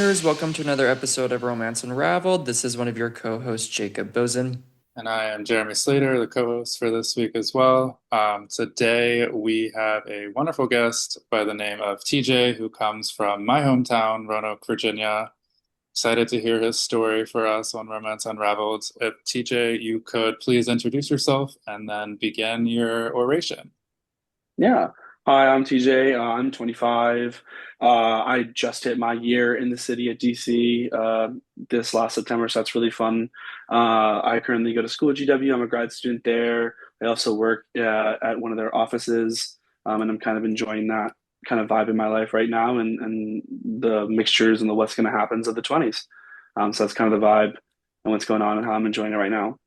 listeners. Welcome to another episode of Romance Unraveled. This is one of your co hosts, Jacob Bozen. And I am Jeremy Slater, the co-host for this week as well. Today we have a wonderful guest by the name of TJ, who comes from my hometown, Roanoke, Virginia. Excited to hear his story for us on Romance Unraveled. If TJ, you could please introduce yourself and then begin your oration. Yeah. Hi, I'm TJ. I'm 25. I just hit my year in the city of DC this last September, so that's really fun. I currently go to school at GW. I'm a grad student there. I also work at one of their offices, and I'm kind of enjoying that kind of vibe in my life right now and the mixtures and the what's going to happens of the 20s. So that's kind of the vibe and what's going on and how I'm enjoying it right now.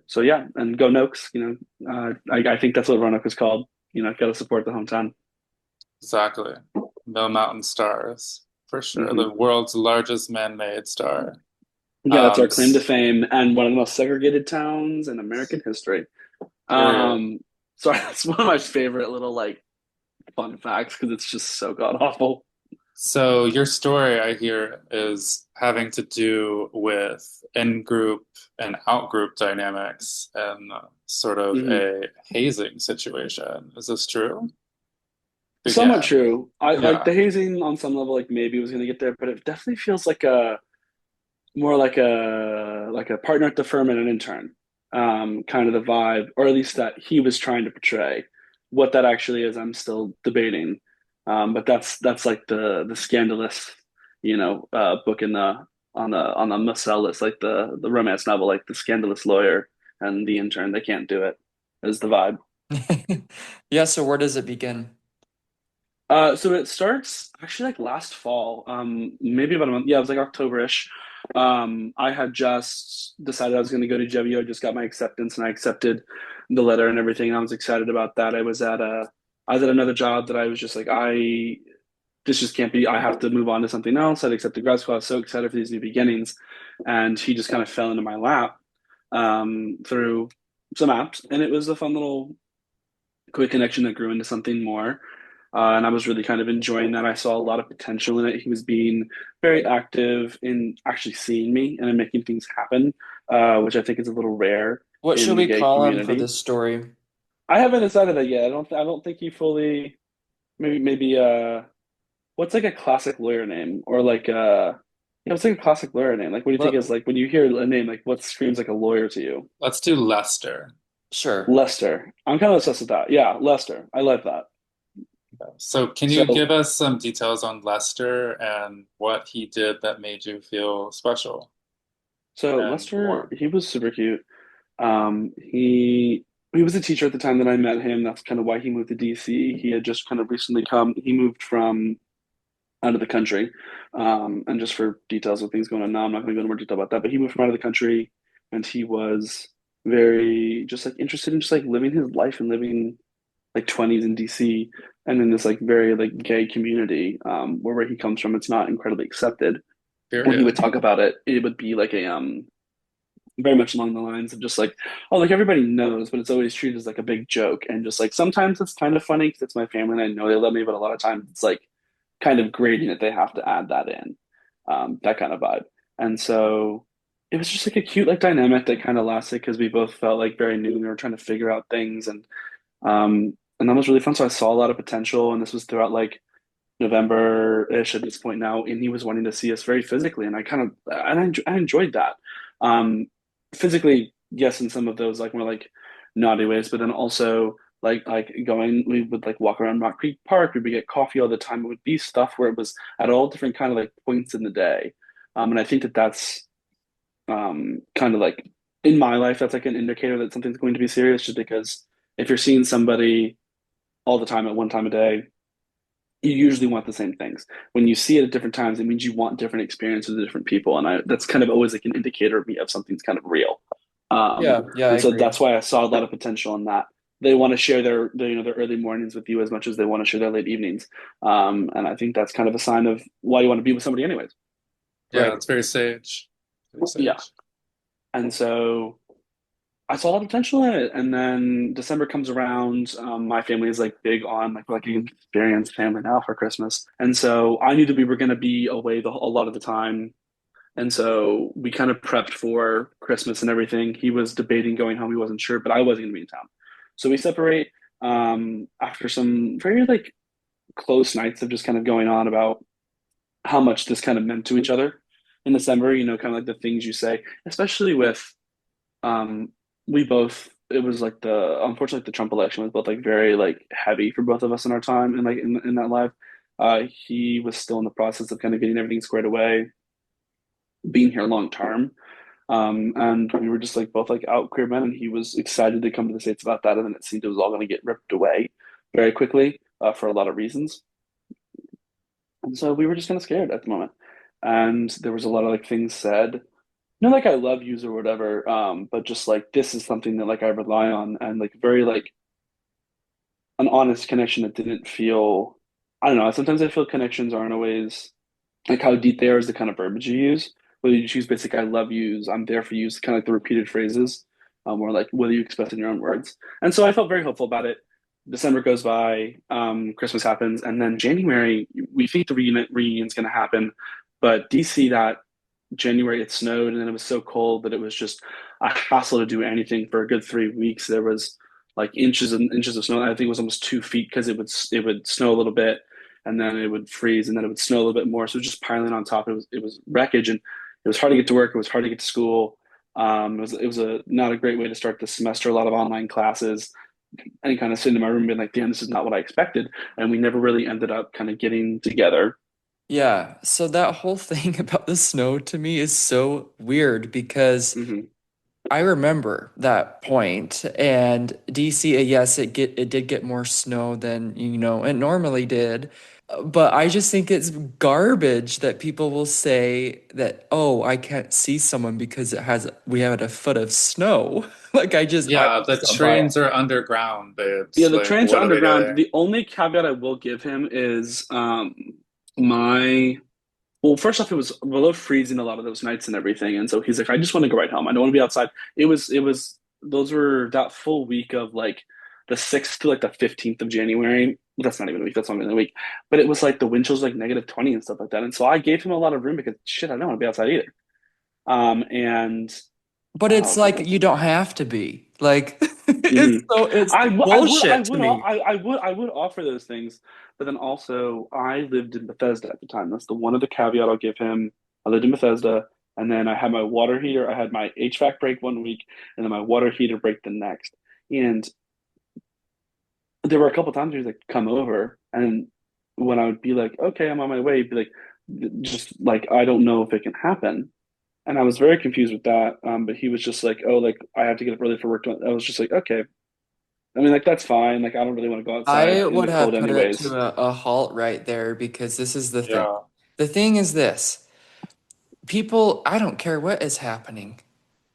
So yeah, and go Nokes. I think that's what Roanoke is called. Got to support the hometown. Exactly. No mountain stars, for sure. Hmm. The world's largest man-made star. Yeah, that's Um, our claim to s- fame and one of the most segregated towns in American history. Period. Um, so that's one of my favorite little like fun facts because it's just so god awful. So your story, I hear, is having to do with in-group and out-group dynamics and sort of Hmm. a hazing situation. Is this true? Somewhat Begin. true. I like Yeah. the hazing on some level, like maybe was gonna get there, but it definitely feels like a more like a partner at the firm and an intern, kind of the vibe, or at least that he was trying to portray. What that actually is, I'm still debating. But that's like the scandalous, book in the on the must-sell list, like the romance novel, like the scandalous lawyer and the intern. They can't do it. Is the vibe. Yeah, so where does it begin? So it starts actually like last fall, maybe about a month. Yeah, it was like October-ish. I had just decided I was going to go to JW. I just got my acceptance and I accepted the letter and everything. And I was excited about that. I was at another job that I was just like, this just can't be. I have to move on to something else. I'd accepted grad school. I was so excited for these new beginnings. And he just kind of fell into my lap, through some apps. And it was a fun little quick connection that grew into something more. And I was really kind of enjoying that. I saw a lot of potential in it. He was being very active in actually seeing me and in making things happen, which I think is a little rare What should in the we gay call him for community. this story? I haven't decided that yet. I don't think he fully. Maybe. What's like a classic lawyer name or like what's like a classic lawyer name? Like, what do you think Let, is like when you hear a name like what screams like a lawyer to you? Let's do Lester. sure. Lester. I'm kind of obsessed with that. Yeah, Lester. I like that. So can you give So us some details on Lester and what he did that made you feel special So and Lester, warm? he was super cute. He was a teacher at the time that I met him. That's kind of why he moved to DC. He had just kind of recently come. He moved from out of the country, and just for details of things going on now, I'm not going to go into more detail about that. But he moved from out of the country, and he was very just like interested in just like living his life and living like 20s in DC and in this like very like gay community, where he comes from, it's not incredibly accepted. When he would Period. talk about it, it would be like a very much along the lines of just like, oh, like everybody knows, but it's always treated as like a big joke. And just like sometimes it's kind of funny because it's my family and I know they love me, but a lot of times it's like kind of grating that they have to add that in, that kind of vibe. And so it was just like a cute like dynamic that kind of lasted because we both felt like very new and we were trying to figure out things and that was really fun. So I saw a lot of potential and this was throughout like November-ish at this point now, and he was wanting to see us very physically, and I enjoyed that. Um, Physically, yes, in some of those like more like naughty ways, but then also like going, we would like walk around Rock Creek Park, we would get coffee all the time. It would be stuff where it was at all different kind of like points in the day, and I think that that's kind of like in my life that's like an indicator that something's going to be serious, just because if you're seeing somebody all the time at one time a day you usually want the same things. When you see it at different times, it means you want different experiences with different people, and that's kind of always like an indicator of me of something's kind of real. Yeah, yeah, I And so agree. that's why I saw a lot of potential in that. They want to share their early mornings with you as much as they want to share their late evenings, and I think that's kind of a sign of why you want to be with somebody, anyways. Yeah, Right? it's very sage. Very Yeah. sage. And so I saw a lot of potential in it. And then December comes around. My family is like big on like we're like an experienced family now for Christmas. And so I knew that we were going to be away a lot of the time. And so we kind of prepped for Christmas and everything. He was debating going home. He wasn't sure, but I wasn't going to be in town. So we separate after some very like close nights of just kind of going on about how much this kind of meant to each other in December, kind of like the things you say, especially with um we both it was like the unfortunately the Trump election was both like very like heavy for both of us in our time and like in that life. He was still in the process of kind of getting everything squared away, being here long term. And we were just like both like out queer men, and he was excited to come to the States about that. And then it seemed it was all going to get ripped away very quickly for a lot of reasons. And so we were just kind of scared at the moment. And there was a lot of like things said, like I love yous or whatever, but just like this is something that like I rely on and like very like an honest connection that didn't feel, I don't know. Sometimes I feel connections aren't always like how deep they are is the kind of verbiage you use. Whether you choose basic I love yous, I'm there for you, kind of like the repeated phrases, or like whether you express in your own words. And so I felt very hopeful about it. December goes by, Christmas happens, and then January, we think the reunion's going to happen, but DC that January it snowed and then it was so cold that it was just a hassle to do anything for a good 3 weeks. There was like inches and inches of snow. I think it was almost 2 feet because it would snow a little bit and then it would freeze and then it would snow a little bit more. So it was just piling on top. It was wreckage and it was hard to get to work. It was hard to get to school. It was a not a great way to start the semester. A lot of online classes and kind of sitting in my room being like, damn, this is not what I expected. And we never really ended up kind of getting together. Yeah, so that whole thing about the snow to me is so weird because Hmm. I remember that point, and DC, yes, it did get more snow than it normally did. But I just think it's garbage that people will say that, oh, I can't see someone because we had a foot of snow. I Yeah, the just don't buy it. trains are underground, Yeah, babes. the Like, trains are what are they underground. doing? The only caveat I will give him is my well, first off, it was below freezing a lot of those nights and everything, and so he's like, I just want to go right home. I don't want to be outside. It was those were that full week of like the 6th to like the 15th of January. That's not even a week. That's not even a week. But it was like the wind chills like -20 and stuff like that. And so I gave him a lot of room because shit, I don't want to be outside either. And But it's oh like goodness. you don't have to be. Like Mhm. it's I bullshit to would, me. I would offer those things, but then also I lived in Bethesda at the time. That's the one other caveat I'll give him. I lived in Bethesda, and then I had my water heater. I had my HVAC break one week, and then my water heater break the next. And there were a couple times he was like, "Come over," and when I would be like, "Okay, I'm on my way," he'd be like, "Just like I don't know if it can happen." And I was very confused with that. But he was just like, "Oh, like I have to get up early for work." I was just like, "Okay." I mean, like that's fine. Like I don't really want to go outside I in would the have cold put it to anyways. a halt right there because this is the thing. Yeah. The thing is this. People, I don't care what is happening.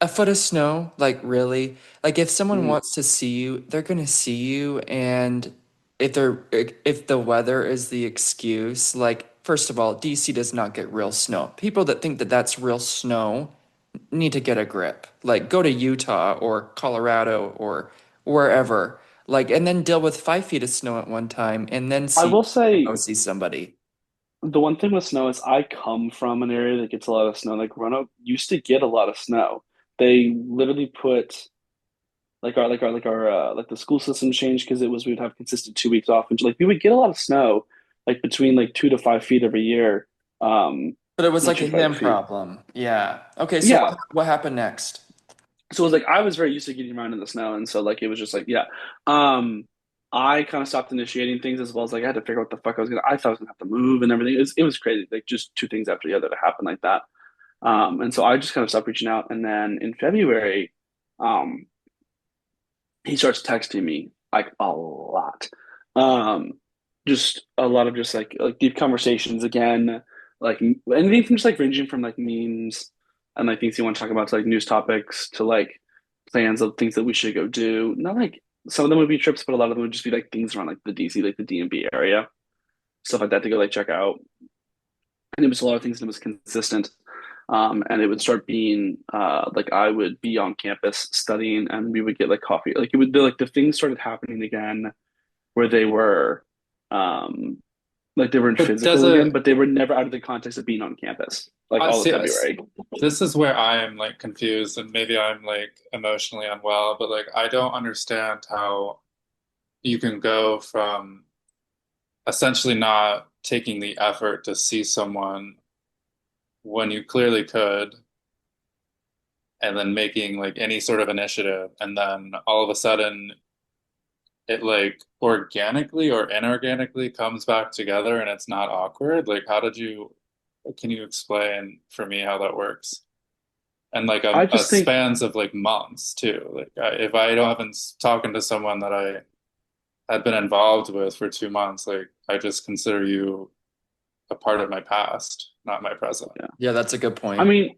A foot of snow, like really? Like if someone Mhm. wants to see you, they're gonna see you, and if the weather is the excuse, like first of all, DC does not get real snow. People that think that that's real snow need to get a grip. Like go to Utah or Colorado or wherever. Like and then deal with 5 feet of snow at one time and then I will go say see somebody. the one thing with snow is I come from an area that gets a lot of snow. Like Roanoke used to get a lot of snow. They literally put like the school system changed because it was we'd have consistent 2 weeks off and like we would get a lot of snow like between like 2 to 5 feet every year. But it was Not like two a to five him feet. problem. Yeah. Okay, so Yeah. what happened next? So it was like I was very used to getting around in the snow, and so like it was just like yeah. Um, I kind of stopped initiating things as well as like I had to figure out what the fuck I was gonna. I thought I was gonna have to move and everything. It was crazy, like just two things after the other to happen like that. And so I just kind of stopped reaching out, and then in February, um, he starts texting me like a lot. Um, just a lot of just like deep conversations again, like anything from just like ranging from like memes and like things you want to talk about to like news topics to like plans of things that we should go do. Not like some of them would be trips, but a lot of them would just be like things around like the DC, like the DMV area, stuff like that to go like check out. And it was a lot of things and it was consistent. And it would start being like I would be on campus studying, and we would get like coffee. Like it would be like the things started happening again where um, they were in But does physical again, it, but they were never out of the context of being on campus, like I all of see, February. this is where I am like confused and maybe I'm like emotionally unwell, but like I don't understand how you can go from essentially not taking the effort to see someone when you clearly could, and then making like any sort of initiative, and then all of a sudden it like organically or inorganically comes back together and it's not awkward. Like, can you explain for me how that works? And like I a just think spans of like months too. Like, if I don't haven't talking to someone that I had been involved with for 2 months, like I just consider you a part of my past, not my present. yeah. Yeah, that's a good I point. mean,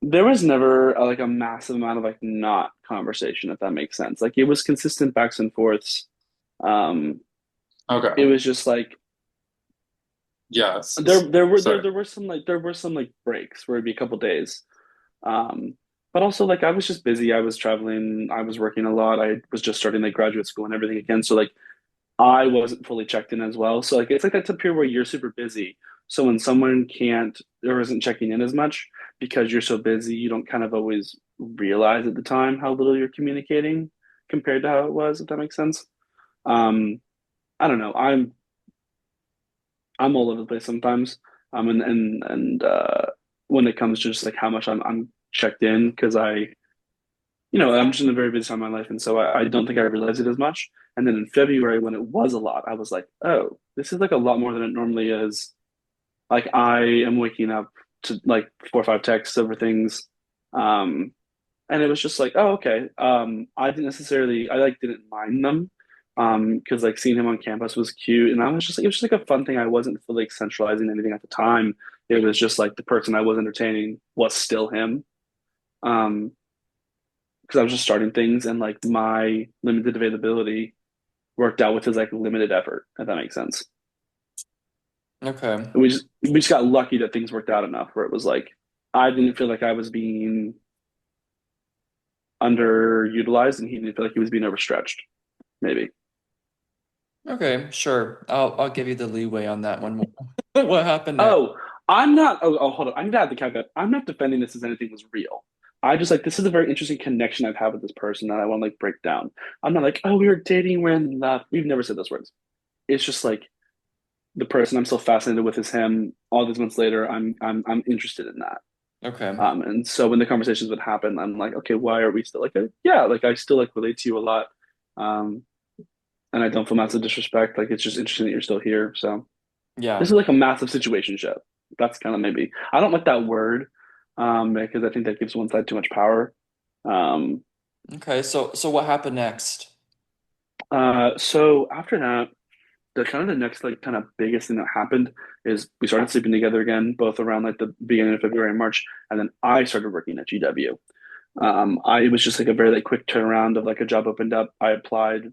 there was never like a massive amount of like not conversation, if that makes sense. Like it was consistent backs and forths. Um, it Okay. was just like Yes. Sorry. there were some like breaks where it'd be a couple days. Um, but also like I was just busy. I was traveling. I was working a lot. I was just starting like graduate school and everything again. So like I wasn't fully checked in as well. So like it's like that time period where you're super busy. So when someone can't or isn't checking in as much because you're so busy, you don't kind of always realize at the time how little you're communicating compared to how it was, if that makes sense. Um, I don't know. I'm all over the place sometimes. And when it comes to just like how much I'm checked in because I'm just in a very busy time in my life, and so I don't think I realized it as much. And then in February, when it was a lot, I was like, oh, this is like a lot more than it normally is. Like I am waking up to like 4 or 5 texts over things, um, and it was just like, oh, okay. I didn't necessarily, I like didn't mind them, because like seeing him on campus was cute, and I was just like, it was just like a fun thing. I wasn't fully like centralizing anything at the time. It was just like the person I was entertaining was still him. Um, because I was just starting things and like my limited availability worked out with his like limited effort, if that makes sense. Okay. And we just got lucky that things worked out enough where it was like I didn't feel like I was being underutilized and he didn't feel like he was being overstretched, maybe. Okay, sure. I'll give you the leeway on that one. What happened next? Oh, I'm not hold on. I need to add the caveat. I'm not defending this as anything was real. I just like this is a very interesting connection I've had with this person that I want to like break down. I'm not like, oh, we were dating, we're in love. We've never said those words. It's just like the person I'm still fascinated with is him. All these months later, I'm interested in that. Okay. And so when the conversations would happen, I'm like, okay, why are we still like, yeah, like I still like relate to you a lot, um, and I don't feel massive disrespect. Like it's just interesting that you're still here. So this Yeah. is like a massive situationship. That's kind of maybe I don't like that word, because I think that gives one side too much power. Um, Okay. So what happened next? so after that, the kind of the next like kind of biggest thing that happened is we started sleeping together again, both around like the beginning of February and March, and then I started working at GW. I it was just like a very like quick turnaround of like a job opened up. I applied,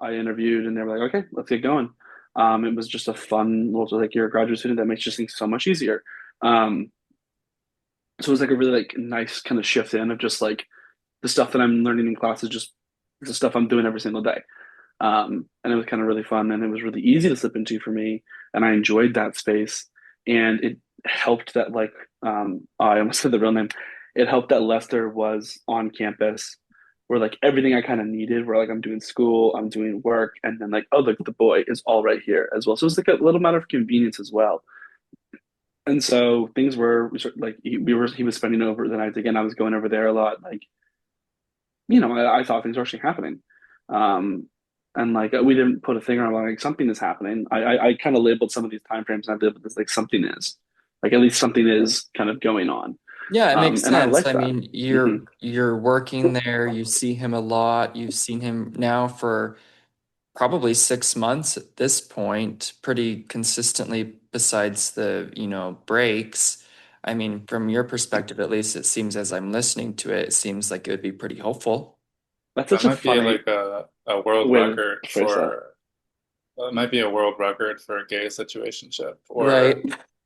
I interviewed, and they were like, okay, let's get going. It was just a fun little like you're a graduate student that makes just things so much easier. Um, so it was like a really like nice kind of shift in of just like the stuff that I'm learning in class is just the stuff I'm doing every single day. And it was kind of really fun and it was really easy to slip into for me. And I enjoyed that space. And it helped that like I almost said the real name. It helped that Lester was on campus where like everything I kind of needed, where like I'm doing school, I'm doing work, and then like, oh look, the boy is all right here as well. So it was like a little matter of convenience as well. And so things were like he was spending over the nights again. I was going over there a lot. Like I thought things were actually happening. Um, and like we didn't put a finger on like something is happening. I kind of labeled some of these time frames and I labeled this like something is, like at least something is kind of going on. Yeah, it makes And I sense. like I that. mean, Hmm. you're working there, you see him a lot. You've seen him now for probably 6 months at this point, pretty consistently besides the breaks. I mean, from your perspective, at least it seems as I'm listening to it, it seems like it would be pretty hopeful. That's That such a might be funny like a world way to record phrase that. for, it might be a world record for a gay situationship, or Right.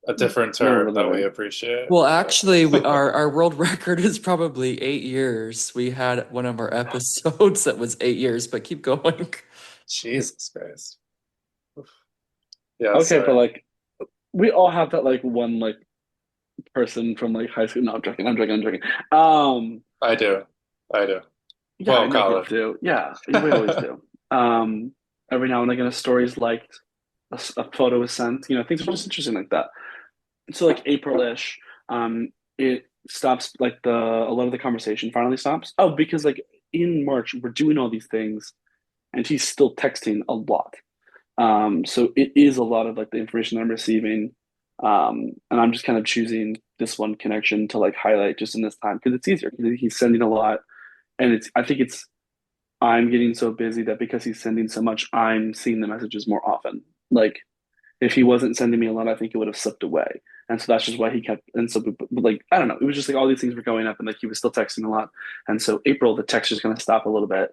a different No, term that we literally. appreciate. Well, But actually, our world record is probably 8 years. We had one of our episodes that was 8 years, but keep going. Jesus Christ. Yeah, Okay, but sorry. like we all have that like one like person from like high school. No, I'm joking. I'm joking. I'm joking. Um, I do. I do. yeah, I Well, know people college. do. Yeah, we always do. Um, every now and again, a story's liked, a photo is sent. Things are just interesting like that. So like April-ish, it stops like the a lot of the conversation finally stops. Oh, because like in March we're doing all these things, and he's still texting a lot. So it is a lot of like the information that I'm receiving. And I'm just kind of choosing this one connection to like highlight just in this time because it's easier because he's sending a lot. And I think I'm getting so busy that because he's sending so much, I'm seeing the messages more often. Like if he wasn't sending me a lot, I think it would have slipped away. And so that's just why he kept, and so, but like, I don't know. It was just like all these things were going up and like he was still texting a lot. And so April, the text is going to stop a little bit.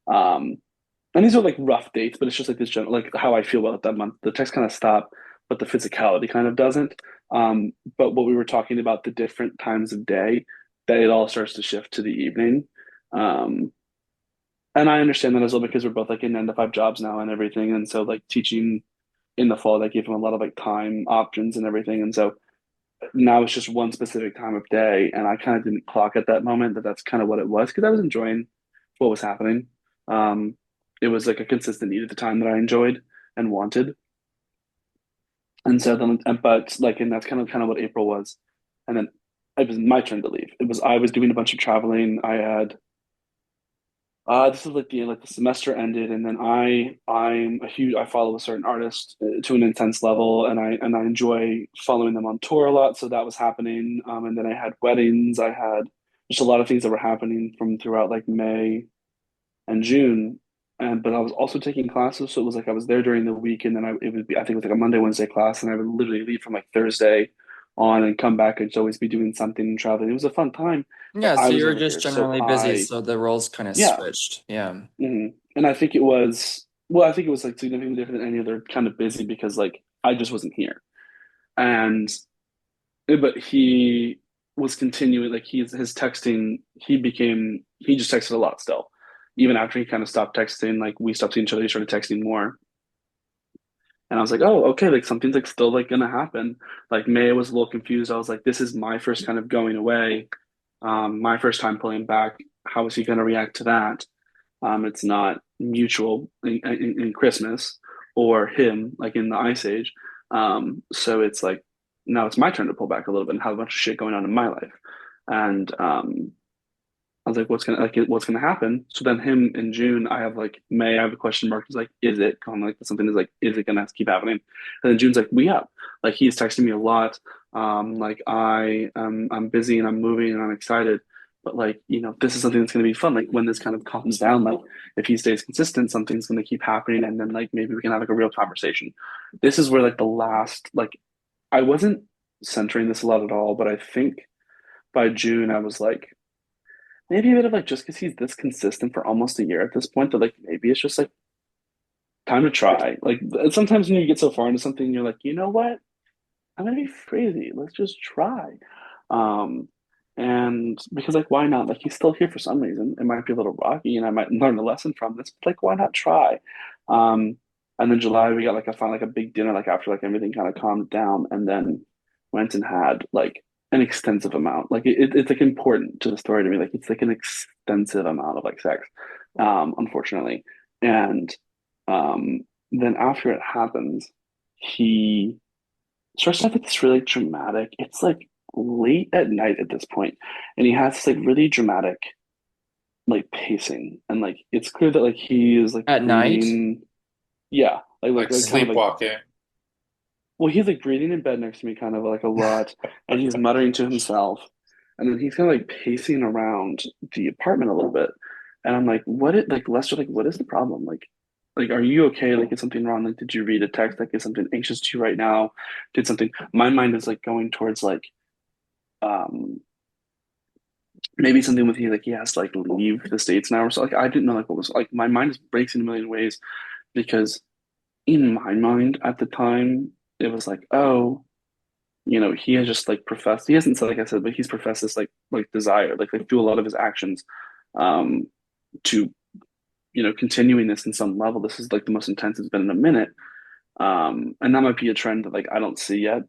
Um, and these are like rough dates, but it's just like this general, like how I feel about that month. The text kind of stop, but the physicality kind of doesn't. But what we were talking about, the different times of day, that it all starts to shift to the evening. Um, and I understand that as well because we're both like in 9 to 5 jobs now and everything. And so like teaching in the fall, that gave him a lot of like time options and everything. And so now it's just one specific time of day. And I kind of didn't clock at that moment that that's kind of what it was because I was enjoying what was happening. Um, it was like a consistent need at the time that I enjoyed and wanted. And so then, but like, and that's kind of what April was. And then it was my turn to leave. I was doing a bunch of traveling. This is like the semester ended, and then I follow a certain artist to an intense level, and I enjoy following them on tour a lot. So that was happening, and then I had weddings. I had just a lot of things that were happening from throughout like May and June, and but I was also taking classes, so it was like I was there during the week, and then I think it was like a Monday Wednesday class, and I would literally leave from like Thursday on and come back and just always be doing something and traveling. It was a fun time, but Yeah, I so was you were never just here, so generally busy, I so the roles kind of yeah. switched. Yeah. And I think it was, well, I think it was like significantly different than any other kind of busy because like I just wasn't here. And, but he was continuing, like his texting, he just texted a lot still. Even after he kind of stopped texting, like we stopped seeing each other, he started texting more. And I was like, oh, okay, like something's like still like gonna happen. Like May was a little confused. I was like, this is my first kind of going away, my first time pulling back. How is he gonna react to that? It's not mutual in Christmas or him like in the Ice Age. So it's like now it's my turn to pull back a little bit and have a bunch of shit going on in my life. And I was like, what's gonna happen? So then him in June, I have like May, I have a question mark. He's like, is it going like something is like, is it gonna keep happening? And then June's like, we up. Like he's texting me a lot. Like I'm busy and I'm moving and I'm excited. But like, this is something that's gonna be fun. Like when this kind of calms down, like if he stays consistent, something's gonna keep happening and then like maybe we can have like a real conversation. This is where like the last like I wasn't centering this a lot at all, but I think by June I was like maybe a bit of like just because he's this consistent for almost a year at this point that like maybe it's just like time to try. Like sometimes when you get so far into something, you're like, you know what? I'm gonna be crazy. Let's just try. Um, and because like why not? Like he's still here for some reason. It might be a little rocky, and I might learn a lesson from this. But like why not try? Um, and then July we got like a big dinner like after like everything kind of calmed down, and then went and had like an extensive amount. Like it's like important to the story to me. Like it's like an extensive amount of like sex, unfortunately. And um, then after it happens, he starts to have this really dramatic. It's like late at night at this point, and he has this like really dramatic like pacing, and like it's clear that like he is like At night? breathing. Yeah, like like kind of like sleepwalking. well, he's like breathing in bed next to me, kind of like a lot, and he's muttering to himself, and then he's kind of like pacing around the apartment a little bit, and I'm like, what? It like Lester, like, what is the problem? Like, are you okay? Like, is something wrong? Like, did you read a text? Like, is something anxious to you right now? Did something? My mind is like going towards like, um, maybe something with he has to like leave the States now or so. Like, I didn't know like what was like. My mind just breaks in a million ways because in my mind at the time it was like, oh. he has just like professed, he hasn't said, like I said, but he's professed this like desire, like through a lot of his actions, um, to, continuing this in some level. This is like the most intense it's been in a minute. And that might be a trend that like I don't see yet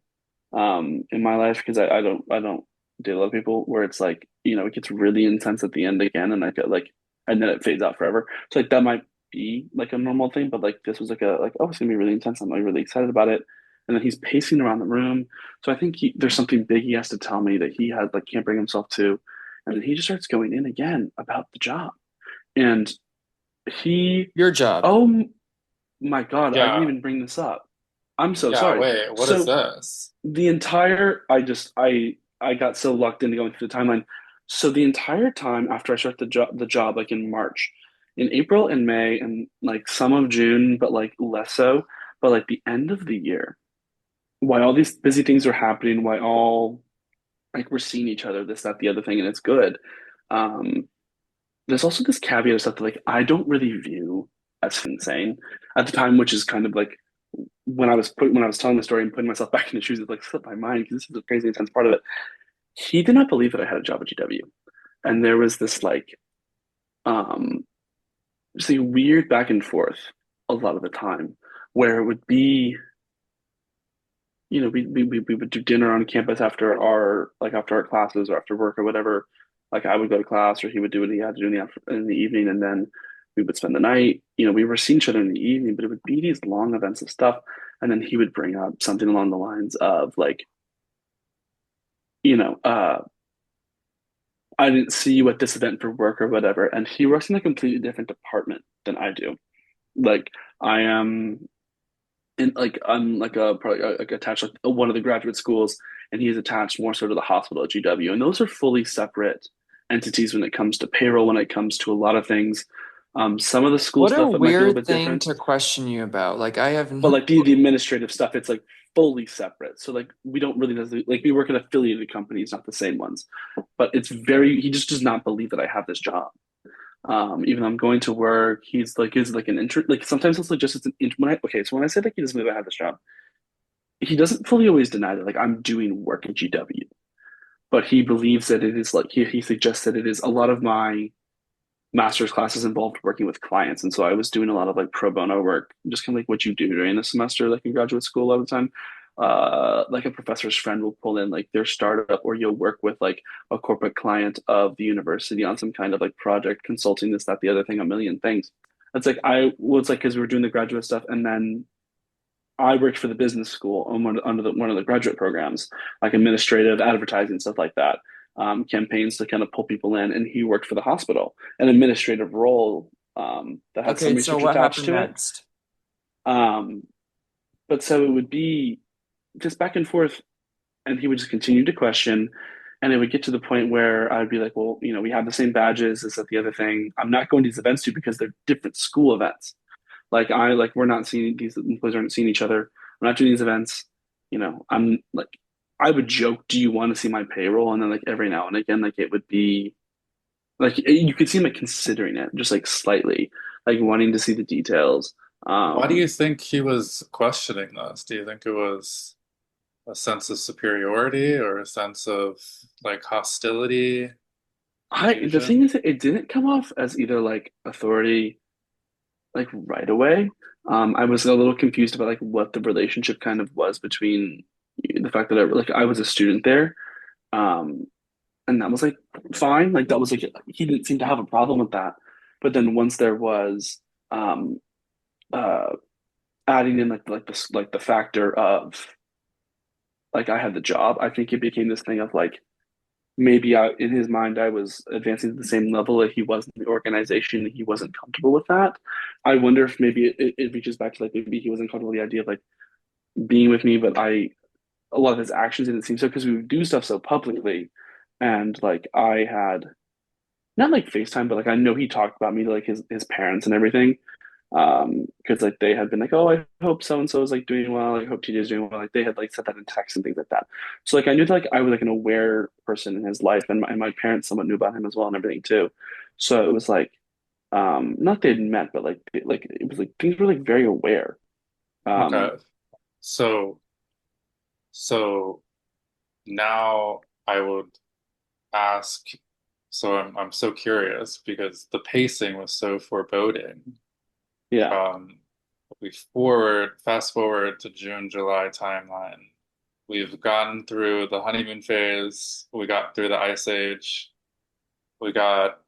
in my life because I don't date a lot of people where it's like it gets really intense at the end again and I get like and then it fades out forever. So like that might be like a normal thing, but like this was like oh, it's gonna be really intense. I'm like really excited about it. And then he's pacing around the room. So I think there's something big he has to tell me that he has like can't bring himself to. And then he just starts going in again about the job. And he Your job. oh my God, I didn't Yeah. even bring this up. I'm so Yeah, sorry. wait, what is So this? the entire I got so locked into going through the timeline. So the entire time after I start the job like in March, in April and May and like some of June, but like less so, but like the end of the year, while all these busy things are happening, while all like we're seeing each other, this, that, the other thing, and it's good. Um, there's also this caveat of stuff that like I don't really view as insane at the time, which is kind of like when I was telling the story and putting myself back in the shoes, it like slipped my mind because this is a crazy intense part of it. He did not believe that I had a job at GW. And there was this like um just a weird back and forth a lot of the time where it would be, we would do dinner on campus after our classes or after work or whatever. Like I would go to class or he would do what he had to do in the evening and then we would spend the night. We were seeing each other in the evening, but it would be these long events of stuff. And then he would bring up something along the lines of like, you know, uh, I didn't see you at this event for work or whatever. And he works in a completely different department than I do. Like I am I'm like a probably like attached like one of the graduate schools, and he is attached more so to the hospital at GW. And those are fully separate entities when it comes to payroll, when it comes to a lot of things. Some of the school What a stuff that might be a little weird bit thing different, to question you about. Like I have but no like the administrative stuff, it's like fully separate. So like we don't really necessarily like we work at affiliated companies, not the same ones. But it's very he just does not believe that I have this job. Even though I'm going to work, he's like is like an intern. Like sometimes it's like just it's an when I okay. So when I say like he doesn't believe I have this job, he doesn't fully always deny that like I'm doing work at GW, but he believes that it is like he suggests that it is a lot of my master's classes involved working with clients, and so I was doing a lot of like pro bono work, just kind of like what you do during the semester, like in graduate school, a lot of the time. Like a professor's friend will pull in like their startup, or you'll work with like a corporate client of the university on some kind of like project, consulting this, that, the other thing, a million things. It's like it's like because we were doing the graduate stuff, and then I worked for the business school on one of the graduate programs, like administrative, advertising, stuff like that, campaigns to kind of pull people in. And he worked for the hospital, an administrative role that had some Okay, so research what attached happened to it. next? Um, but so it would be just back and forth, and he would just continue to question. And it would get to the point where I'd be like, well, we have the same badges. Is that the other thing? I'm not going to these events too because they're different school events. Like we're not seeing these employees aren't seeing each other. We're not doing these events. I'm like I would joke, do you want to see my payroll? And then like every now and again, like it would be like you could see him like considering it, just like slightly, like wanting to see the details. Why do Um, you think he was questioning this? Do you think it was a sense of superiority or a sense of like hostility, the thing confusion? is, that it didn't come off as either like authority, like right away. I was a little confused about like what the relationship kind of was between the fact that I was a student there. Um, and that was like fine. Like that was like he didn't seem to have a problem with that. But then once there was um uh adding in like the factor of like I had the job, I think it became this thing of like maybe in his mind I was advancing to the same level that he was in the organization. He wasn't comfortable with that. I wonder if maybe it reaches back to like maybe he wasn't comfortable with the idea of like being with me, but I a lot of his actions didn't seem so because we would do stuff so publicly, and like I had not like FaceTime, but like I know he talked about me to like his parents and everything. Because like they had been like, oh, I hope so and so is like doing well. I hope TJ is doing well. Like they had like said that in text and things like that. So like I knew that like I was like an aware person in his life, and my parents somewhat knew about him as well and everything too. So it was like, not they'd met, but like it was like things were like very aware. Um, Okay. So so now I would ask, so I'm so curious because the pacing was so foreboding. Yeah. Um, fast forward to June, July timeline. We've gone through the honeymoon phase, we got through the ice age, we got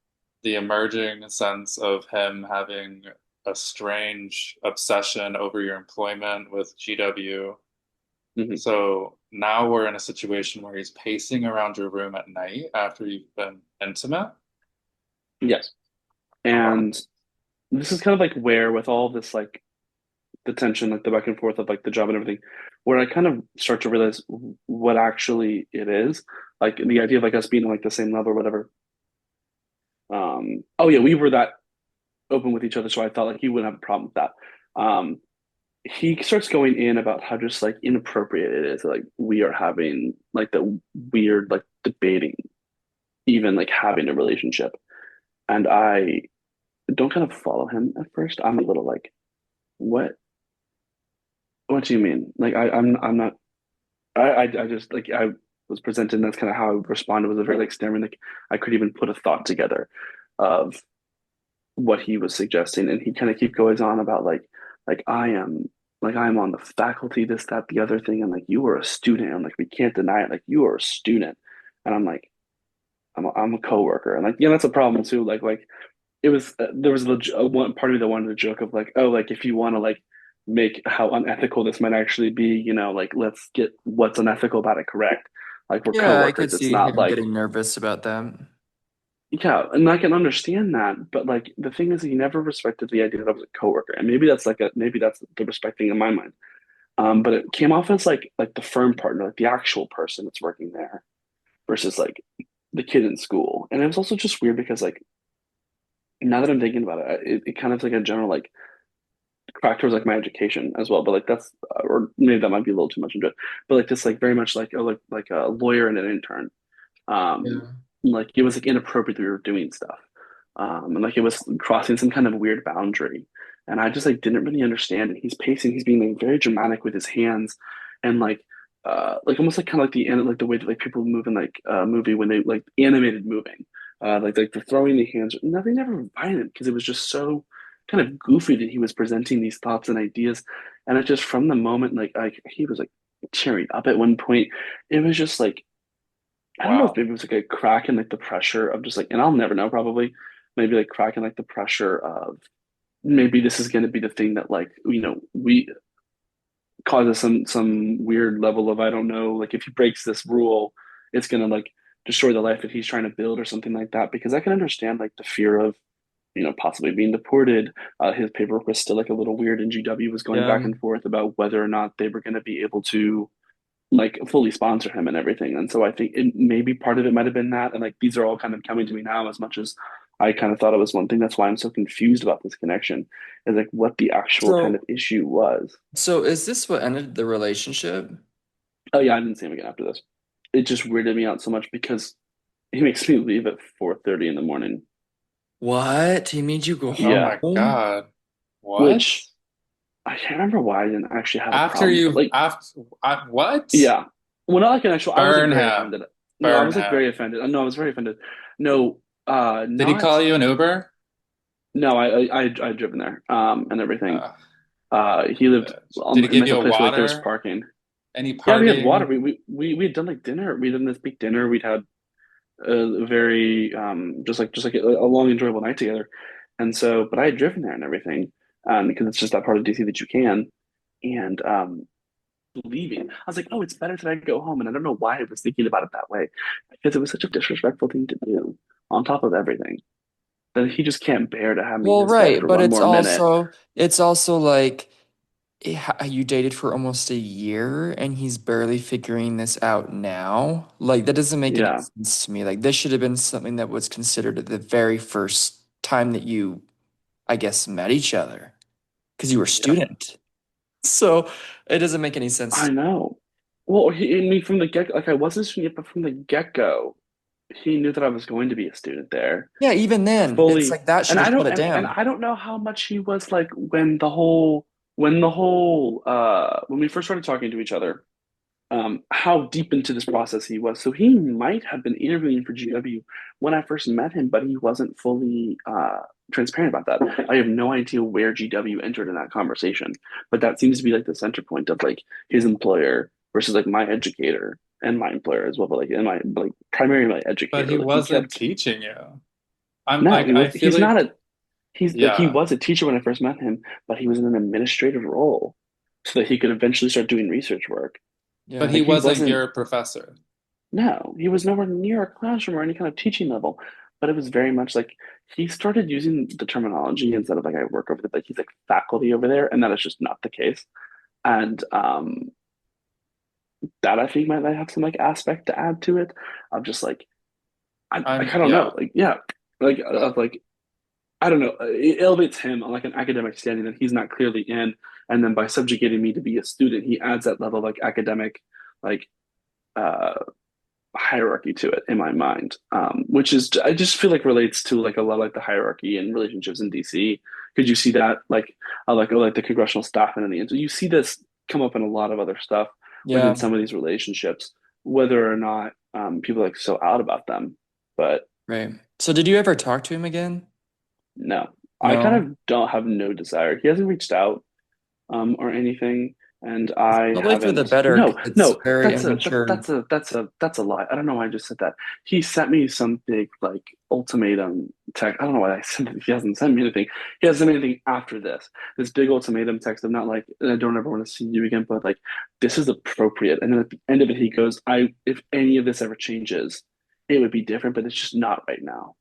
the emerging sense of him having a strange obsession over your employment with GW. Hmm. So now we're in a situation where he's pacing around your room at night after you've been intimate. Yes. And this is kind of like where with all this like the tension, like the back and forth of like the job and everything, where I kind of start to realize what actually it is. Like the idea of like us being on like the same level or whatever. Oh yeah, we were that open with each other, so I thought like he wouldn't have a problem with that. He starts going in about how just like inappropriate it is. Like we are having like the weird like debating, even like having a relationship. And I don't kind of follow him at first. I'm a little like, what? What do you mean? Like I'm not. I just like I was presented, and that's kind of how I responded. Was a very like staring. Like I could even put a thought together of what he was suggesting, and he kind of keep going on about like I'm on the faculty, this, that, the other thing, and like you are a student, and like we can't deny it, like you are a student, and I'm like I'm a coworker, and like yeah, that's a problem too. Like it was there was one part of me that wanted to joke of like oh like if you want to like make how unethical this might actually be, like let's get what's unethical about it correct. Like we're Yeah, I could coworkers. It's see not him like getting nervous about that. yeah, and I can understand that, but like the thing is, he never respected the idea that I was a coworker, and maybe that's the respecting in my mind. But it came off as like the firm partner, like the actual person that's working there, versus like the kid in school. And it was also just weird because like now that I'm thinking about it, it kind of like a general like crack towards like my education as well. But like that's or maybe that might be a little too much into it. But like this like very much like oh like a lawyer and an intern. Um, Yeah. like it was like inappropriate that we were doing stuff. And like it was crossing some kind of weird boundary. And I just like didn't really understand. And he's pacing, he's being like very dramatic with his hands and like almost like kind of like like the way that like people move in like a movie when they like animated moving. Like the throwing the hands. Nothing never violent because it was just so kind of goofy that he was presenting these thoughts and ideas. And it just from the moment like he was like tearing up at one point, it was just like I don't know if Wow. maybe it was like a crack in like the pressure of just like, and I'll never know probably, maybe like crack in like the pressure of maybe this is going to be the thing that like we causes some weird level of I don't know like if he breaks this rule, it's going to like destroy the life that he's trying to build or something like that. Because I can understand like the fear of possibly being deported. His paperwork was still like a little weird, and GW was going back Yeah. and forth about whether or not they were going to be able to like fully sponsor him and everything. And so I think maybe part of it might have been that. And like these are all kind of coming to me now as much as I kind of thought it was one thing. That's why I'm so confused about this connection is like what the actual kind of So, issue was. so is this what ended the relationship? Oh yeah, I didn't see him again after this. It just weirded me out so much because he makes me leave at 4:30 in the morning. What? He made you go Oh Yeah. my home? God. What? Which I can't remember why I didn't actually have a After problem with it. you, Like, after, what? yeah. Well, not like an actual I was like Burn very him. offended. No, I Burn was like very him. offended. No, I was very offended. No, Did he not call you an Uber? No, I'd driven there, and everything. Uh, He lived bitch. Did he in give like you a a place where like there was water? parking. Any Yeah, we had water. partying? We had done like dinner. We'd done this big dinner. We'd had a very just like a long enjoyable night together. And so, but I had driven there and everything, because it's just that part of DC that you can. And leaving, I was like, oh, it's better that I go home. And I don't know why I was thinking about it that way, because it was such a disrespectful thing to do. On top of everything, that he just can't bear to have me in Well, his bed right, for but one more minute. it's also like you dated for almost a year and he's barely figuring this out now. Like that doesn't make any Yeah. sense to me. Like this should have been something that was considered at the very first time that you, I guess, met each other because you were a Yeah. student. So it doesn't make any sense. I know. Well, I mean, from the get, like I wasn't a student yet, but from the get-go, he knew that I was going to be a student there Yeah, even then, it's fully. like that And should have shut it and down. I don't know how much he was like when the whole when we first started talking to each other. how deep into this process he was. So he might have been interviewing for GW when I first met him, but he wasn't fully transparent about that. I have no idea where GW entered in that conversation, but that seems to be like the center point of like his employer versus like my educator and my employer as well, but like in my like primarily my But educator. he Like he wasn't kept teaching you. I'm no, like, he I was feel he's not like, a he's like he yeah, was a teacher when I first met him, but he was in an administrative role so that he could eventually start doing research work. but Yeah. he Like he wasn't wasn't your professor. no, he was nowhere near a classroom or any kind of teaching level. But it was very much like he started using the terminology instead of like I work over there, like he's like faculty over there, and that is just not the case. And that I think might have some like aspect to add to it of just like I kind of know, Yeah. like yeah, like of like I don't know, it elevates him on like an academic standing that he's not clearly in, and then by subjugating me to be a student, he adds that level of like academic like uh hierarchy to it in my mind, which is I just feel like relates to like a lot of like the hierarchy and relationships in DC. Could you see that like oh, like the congressional staff and the you see this come up in a lot of other stuff within Yeah. some of these relationships, whether or not people are, like so out about them. But Right. So did you ever talk to him again? no, I kind No. of don't have no desire. He hasn't reached out or anything. And I Probably for the haven't. better because No, it's no, very immature. that's a lie. I don't know why I just said that. He sent me some big like ultimatum text. I don't know why I said that. He hasn't sent me anything. He hasn't sent me anything after this. This big ultimatum text of not like I don't ever want to see you again, but like this is appropriate. And then at the end of it, he goes, "I if any of this ever changes, it would be different, but it's just not right now."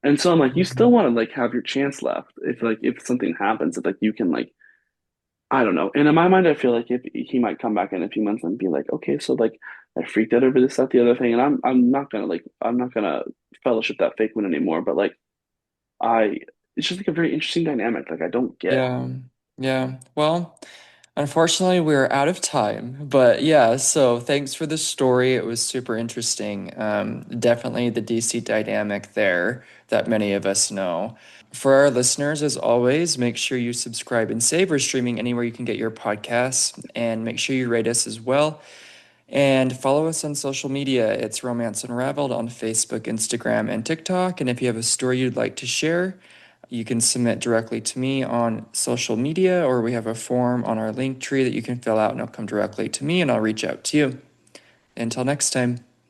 And so I'm like, you still Mhm. want to like have your chance left if something happens, if like you can like I don't know. And in my mind, I feel like if he might come back in a few months and be like, okay, so like I freaked out over this, that, the other thing, and I'm not gonna fellowship that fake one anymore. But like I, it's just like a very interesting dynamic. Like I don't get. Yeah. Yeah. Well, unfortunately, we're out of time. But yeah, so thanks for the story. It was super interesting. Definitely the DC dynamic there that many of us know. For our listeners, as always, make sure you subscribe and save. We're streaming anywhere you can get your podcasts, and make sure you rate us as well. And follow us on social media. It's Romance Unraveled on Facebook, Instagram, and TikTok. And if you have a story you'd like to share, you can submit directly to me on social media, or we have a form on our link tree that you can fill out and it'll come directly to me and I'll reach out to you. Until next time.